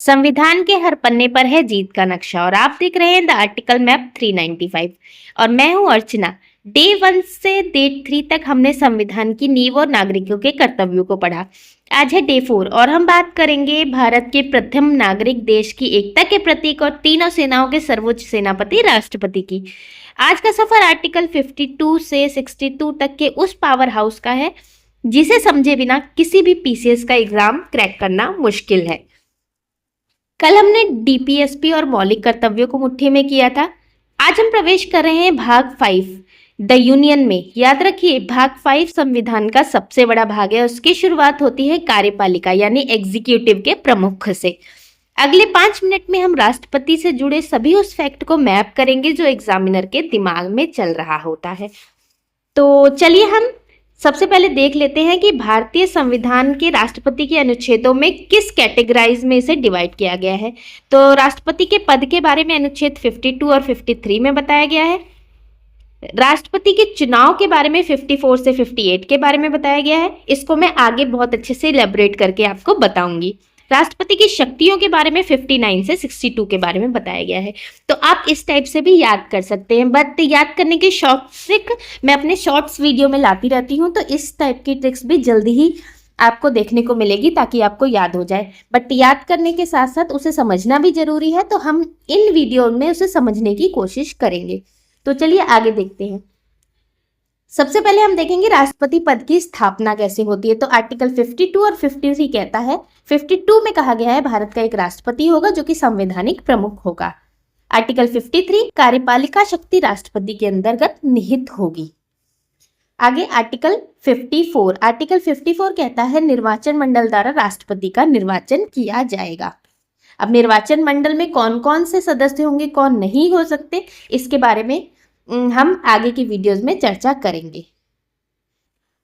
संविधान के हर पन्ने पर है जीत का नक्शा और आप देख रहे हैं द आर्टिकल मैप 395 और मैं हूं अर्चना। डे 1 से डे 3 तक हमने संविधान की नींव और नागरिकों के कर्तव्यों को पढ़ा। आज है डे 4 और हम बात करेंगे भारत के प्रथम नागरिक, देश की एकता के प्रतीक और तीनों सेनाओं के सर्वोच्च सेनापति राष्ट्रपति की। आज का सफर आर्टिकल 52 से 62 तक के उस पावर हाउस का है जिसे समझे बिना किसी भी पीसीएस का एग्जाम क्रैक करना मुश्किल है। कल हमने डीपीएसपी और मौलिक कर्तव्यों को मुट्ठी में किया था। आज हम प्रवेश कर रहे हैं भाग 5 द यूनियन में। याद रखिए, भाग 5 संविधान का सबसे बड़ा भाग है। उसकी शुरुआत होती है कार्यपालिका यानी एग्जीक्यूटिव के प्रमुख से। अगले 5 मिनट में हम राष्ट्रपति से जुड़े सभी उस फैक्ट को मैप करेंगे जो एग्जामिनर के दिमाग में चल रहा होता है। तो चलिए हम सबसे पहले देख लेते हैं कि भारतीय संविधान के राष्ट्रपति के अनुच्छेदों में किस कैटेगराइज में इसे डिवाइड किया गया है। तो राष्ट्रपति के पद के बारे में अनुच्छेद 52 और 53 में बताया गया है। राष्ट्रपति के चुनाव के बारे में 54 से 58 के बारे में बताया गया है। इसको मैं आगे बहुत अच्छे से इलेबोरेट करके आपको बताऊंगी। राष्ट्रपति की शक्तियों के बारे में 59 से 62 के बारे में बताया गया है। तो आप इस टाइप से भी याद कर सकते हैं, बट याद करने की शॉर्ट ट्रिक मैं अपने शॉर्ट्स वीडियो में लाती रहती हूँ, तो इस टाइप की ट्रिक्स भी जल्दी ही आपको देखने को मिलेगी ताकि आपको याद हो जाए। बट याद करने के साथ साथ उसे समझना भी जरूरी है, तो हम इन वीडियो में उसे समझने की कोशिश करेंगे। तो चलिए आगे देखते हैं। सबसे पहले हम देखेंगे राष्ट्रपति पद की स्थापना कैसे होती है। तो आर्टिकल 52 और 53 कहता है, 52 में कहा गया है भारत का एक राष्ट्रपति होगा जो कि संवैधानिक प्रमुख होगा। आर्टिकल 53 कार्यपालिका शक्ति राष्ट्रपति के अंतर्गत निहित होगी। आगे आर्टिकल 54, आर्टिकल 54 कहता है निर्वाचन मंडल द्वारा राष्ट्रपति का निर्वाचन किया जाएगा। अब निर्वाचन मंडल में कौन कौन से सदस्य होंगे, कौन नहीं हो सकते, इसके बारे में हम आगे की वीडियोस में चर्चा करेंगे।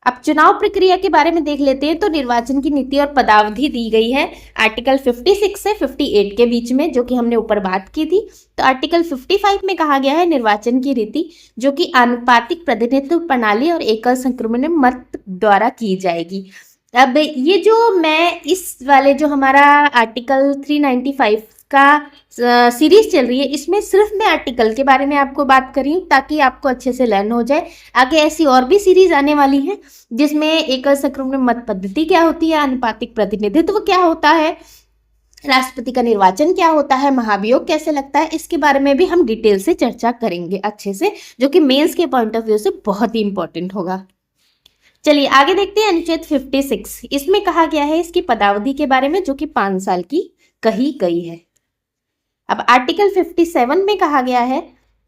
अब चुनाव प्रक्रिया के बारे में देख लेते हैं। तो निर्वाचन की नीति और पदावधि दी गई है आर्टिकल 56 से 58 के बीच में, जो कि हमने ऊपर बात की थी। तो आर्टिकल 55 में कहा गया है निर्वाचन की रीति जो कि आनुपातिक प्रतिनिधित्व प्रणाली और एकल संक्रमण मत द्वारा की जाएगी। अब ये जो मैं इस वाले जो हमारा आर्टिकल 395 का सीरीज चल रही है, इसमें सिर्फ मैं आर्टिकल के बारे में आपको बात कर रही हूँ ताकि आपको अच्छे से लर्न हो जाए। आगे ऐसी और भी सीरीज आने वाली है जिसमें एकल संक्रमण मत पद्धति क्या होती है, अनुपातिक प्रतिनिधित्व क्या होता है, राष्ट्रपति का निर्वाचन क्या होता है, महाभियोग कैसे लगता है, इसके बारे में भी हम डिटेल से चर्चा करेंगे अच्छे से, जो कि मेंस के पॉइंट ऑफ व्यू से बहुत ही इंपॉर्टेंट होगा। चलिए आगे देखते हैं अनुच्छेद 56। इसमें कहा गया है इसकी पदावधि के बारे में जो कि 5 साल की कही गई है। अब आर्टिकल 57 में कहा गया है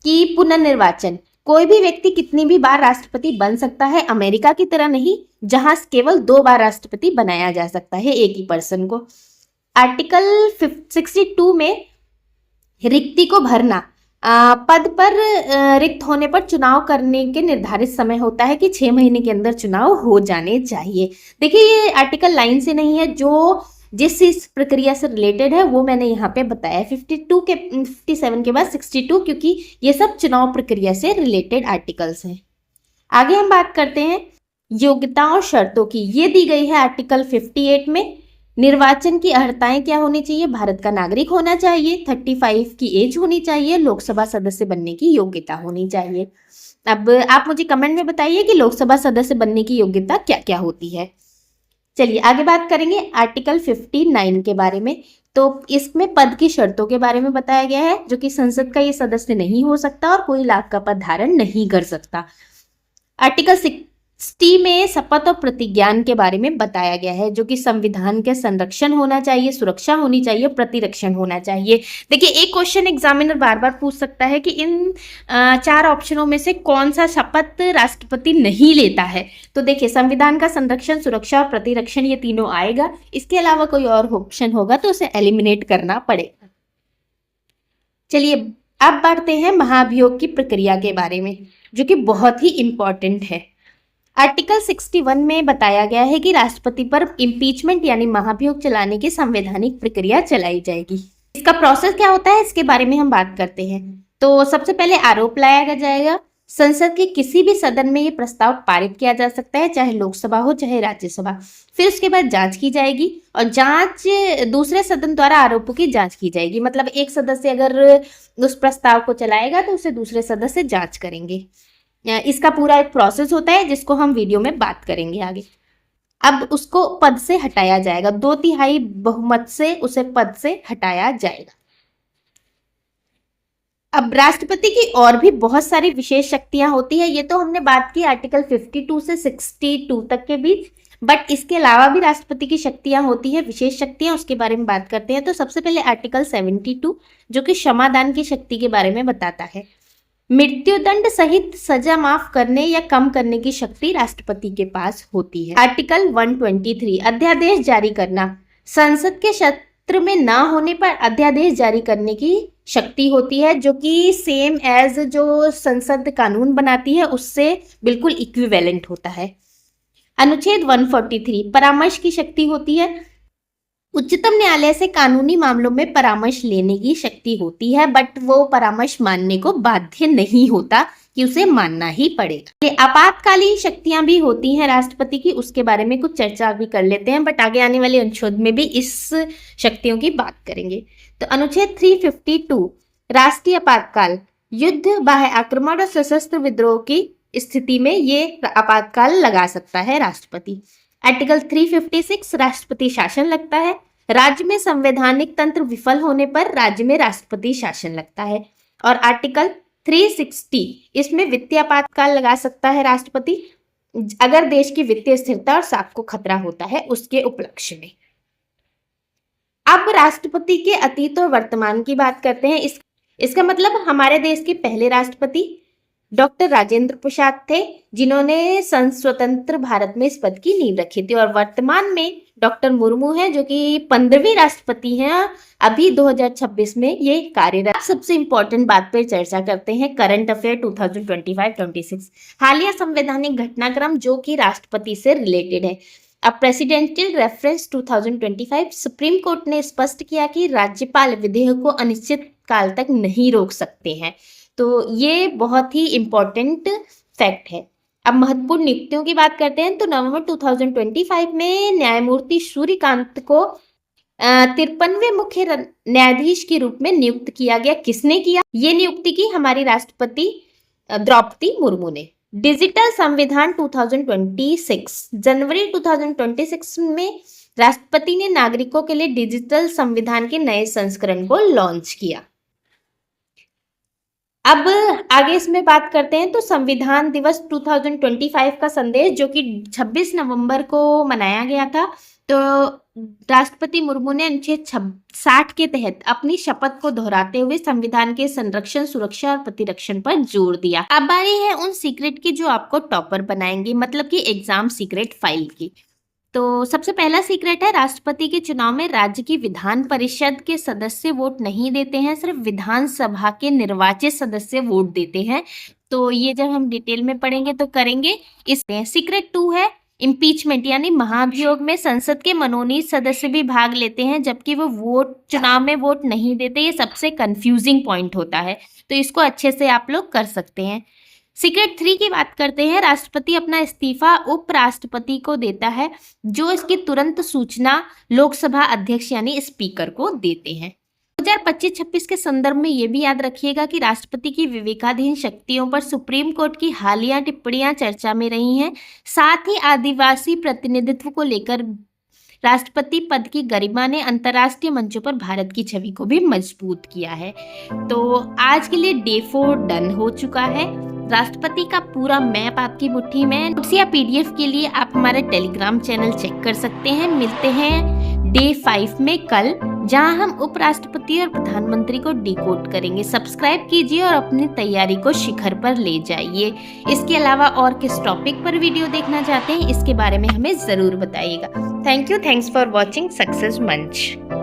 कि पुनर्निर्वाचन, कोई भी व्यक्ति कितनी भी बार राष्ट्रपति बन सकता है, अमेरिका की तरह नहीं जहां केवल 2 बार राष्ट्रपति बनाया जा सकता है एक ही पर्सन को। आर्टिकल 62 में रिक्ति को भरना, पद पर रिक्त होने पर चुनाव करने के निर्धारित समय होता है कि 6 महीने के अंदर चुनाव हो जाने चाहिए। देखिए ये आर्टिकल लाइन से नहीं है, जो जिस इस प्रक्रिया से रिलेटेड है वो मैंने यहाँ पे बताया। 57 के बाद 62, क्योंकि ये सब चुनाव प्रक्रिया से रिलेटेड आर्टिकल्स हैं। आगे हम बात करते हैं योग्यता और शर्तों की। ये दी गई है आर्टिकल 58 में। निर्वाचन की अर्हताएं क्या होनी चाहिए, भारत का नागरिक होना चाहिए, 35 की एज होनी चाहिए, लोकसभा सदस्य बनने की योग्यता होनी चाहिए। अब आप मुझे कमेंट में बताइए कि लोकसभा सदस्य बनने की योग्यता क्या क्या होती है। चलिए आगे बात करेंगे आर्टिकल 59 के बारे में। तो इसमें पद की शर्तों के बारे में बताया गया है, जो कि संसद का ये सदस्य नहीं हो सकता और कोई लाभ का पद धारण नहीं कर सकता। आर्टिकल 60 में शपथ और प्रतिज्ञान के बारे में बताया गया है, जो कि संविधान के संरक्षण होना चाहिए, सुरक्षा होनी चाहिए, प्रतिरक्षण होना चाहिए। देखिए एक क्वेश्चन एग्जामिनर बार बार पूछ सकता है कि इन 4 ऑप्शनों में से कौन सा शपथ राष्ट्रपति नहीं लेता है। तो देखिए संविधान का संरक्षण, सुरक्षा और प्रतिरक्षण ये तीनों आएगा। इसके अलावा कोई और ऑप्शन होगा तो उसे एलिमिनेट करना पड़ेगा। चलिए अब बढ़ते हैं महाभियोग की प्रक्रिया के बारे में, जो कि बहुत ही इंपॉर्टेंट है। आर्टिकल 61 में बताया गया है कि राष्ट्रपति पर इम्पीचमेंट यानी महाभियोग चलाने की संवैधानिक प्रक्रिया चलाई जाएगी। इसका प्रोसेस क्या होता है इसके बारे में हम बात करते हैं। तो सबसे पहले आरोप लगाया जाएगा, संसद के किसी भी सदन में ये प्रस्ताव पारित किया जा सकता है, चाहे लोकसभा हो चाहे राज्यसभा। फिर उसके बाद जांच की जाएगी और जांच दूसरे सदन द्वारा आरोपों की जांच की जाएगी। मतलब एक सदस्य अगर उस प्रस्ताव को चलाएगा तो उसे दूसरे सदस्य जांच करेंगे। इसका पूरा एक प्रोसेस होता है जिसको हम वीडियो में बात करेंगे आगे। अब उसको पद से हटाया जाएगा, 2/3 बहुमत से उसे पद से हटाया जाएगा। अब राष्ट्रपति की और भी बहुत सारी विशेष शक्तियां होती है। ये तो हमने बात की आर्टिकल 52 से 62 तक के बीच, बट इसके अलावा भी राष्ट्रपति की शक्तियां होती है, विशेष शक्तियां, उसके बारे में बात करते हैं। तो सबसे पहले आर्टिकल 72 जो कि क्षमादान की शक्ति के बारे में बताता है। मृत्युदंड सहित सजा माफ करने या कम करने की शक्ति राष्ट्रपति के पास होती है। आर्टिकल 123 अध्यादेश जारी करना, संसद के सत्र में ना होने पर अध्यादेश जारी करने की शक्ति होती है, जो कि सेम एज जो संसद कानून बनाती है उससे बिल्कुल इक्विवेलेंट होता है। अनुच्छेद 143 परामर्श की शक्ति होती है। उच्चतम न्यायालय से कानूनी मामलों में परामर्श लेने की शक्ति होती है, बट वो परामर्श मानने को बाध्य नहीं होता कि उसे मानना ही पड़ेगा। आपातकालीन शक्तियां भी होती हैं राष्ट्रपति की, उसके बारे में कुछ चर्चा भी कर लेते हैं, बट आगे आने वाले अनुच्छेद में भी इस शक्तियों की बात करेंगे। तो अनुच्छेद 352 राष्ट्रीय आपातकाल, युद्ध, बाह्य आक्रमण और सशस्त्र विद्रोह की स्थिति में ये आपातकाल लगा सकता है राष्ट्रपति। आर्टिकल 356 राष्ट्रपति शासन लगता है। राज्य में संवैधानिक तंत्र विफल होने पर राज्य में राष्ट्रपति शासन लगता है। और आर्टिकल 360 इसमें वित्तीय आपातकाल लगा सकता है राष्ट्रपति अगर देश की वित्तीय स्थिरता और साख को खतरा होता है उसके उपलक्ष्य में। अब राष्ट्रपति के अतीत और वर्तमान की बात करते हैं। इसका मतलब हमारे देश के पहले राष्ट्रपति डॉक्टर राजेंद्र प्रसाद थे, जिन्होंने स्वतंत्र भारत में इस पद की नींव रखी थी। और वर्तमान में डॉक्टर मुर्मू हैं, जो कि 15वीं राष्ट्रपति हैं, अभी 2026 में ये कार्यरत। सबसे इंपॉर्टेंट बात पर चर्चा करते हैं, करंट अफेयर 2025-26 हालिया संवैधानिक घटनाक्रम जो कि राष्ट्रपति से रिलेटेड है। अब प्रेसिडेंशियल रेफरेंस 2025 सुप्रीम कोर्ट ने स्पष्ट किया कि राज्यपाल विधेयक को अनिश्चित काल तक नहीं रोक सकते हैं। तो ये बहुत ही इम्पोर्टेंट फैक्ट है। अब महत्वपूर्ण नियुक्तियों की बात करते हैं। तो नवंबर 2025 में न्यायमूर्ति सूर्यकांत को 53वें मुख्य न्यायाधीश के रूप में नियुक्त किया गया। किसने किया? ये नियुक्ति की हमारी राष्ट्रपति द्रौपदी मुर्मू ने। डिजिटल संविधान 2026 जनवरी 2026 में राष्ट्रपति ने नागरिकों के लिए डिजिटल संविधान के नए संस्करण को लॉन्च किया। अब आगे इसमें बात करते हैं। तो संविधान दिवस 2025 का संदेश जो कि 26 नवंबर को मनाया गया था, तो राष्ट्रपति मुर्मू ने अनुच्छेद 60 के तहत अपनी शपथ को दोहराते हुए संविधान के संरक्षण, सुरक्षा और प्रतिरक्षण पर जोर दिया। अब बारी है उन सीक्रेट की जो आपको टॉपर बनाएंगे, मतलब कि एग्जाम सीक्रेट फाइल की। तो सबसे पहला सीक्रेट है, राष्ट्रपति के चुनाव में राज्य की विधान परिषद के सदस्य वोट नहीं देते हैं, सिर्फ विधानसभा के निर्वाचित सदस्य वोट देते हैं। तो ये जब हम डिटेल में पढ़ेंगे तो करेंगे। सीक्रेट 2 है इम्पीचमेंट, यानी महाभियोग में संसद के मनोनीत सदस्य भी भाग लेते हैं जबकि वो चुनाव में वोट नहीं देते। ये सबसे कंफ्यूजिंग पॉइंट होता है, तो इसको अच्छे से आप लोग कर सकते हैं। सीक्रेट 3 की बात करते हैं। राष्ट्रपति अपना इस्तीफा उपराष्ट्रपति को देता है, जो इसकी तुरंत सूचना लोकसभा अध्यक्ष यानी स्पीकर को देते हैं। 2025-26 के संदर्भ में ये भी याद रखिएगा कि राष्ट्रपति की विवेकाधीन शक्तियों पर सुप्रीम कोर्ट की हालिया टिप्पणियां चर्चा में रही हैं। साथ ही आदिवासी प्रतिनिधित्व को लेकर राष्ट्रपति पद की गरिमा ने अंतर्राष्ट्रीय मंचों पर भारत की छवि को भी मजबूत किया है। तो आज के लिए डे 4 डन हो चुका है। राष्ट्रपति का पूरा मैप आपकी मुट्ठी में। नोट्स या पीडीएफ के लिए आप हमारे टेलीग्राम चैनल चेक कर सकते हैं। मिलते हैं डे 5 में कल, जहां हम उपराष्ट्रपति और प्रधानमंत्री को डिकोड करेंगे। सब्सक्राइब कीजिए और अपनी तैयारी को शिखर पर ले जाइए। इसके अलावा और किस टॉपिक पर वीडियो देखना चाहते हैं इसके बारे में हमें जरूर बताइएगा। Thank you, thanks for watching success मंच।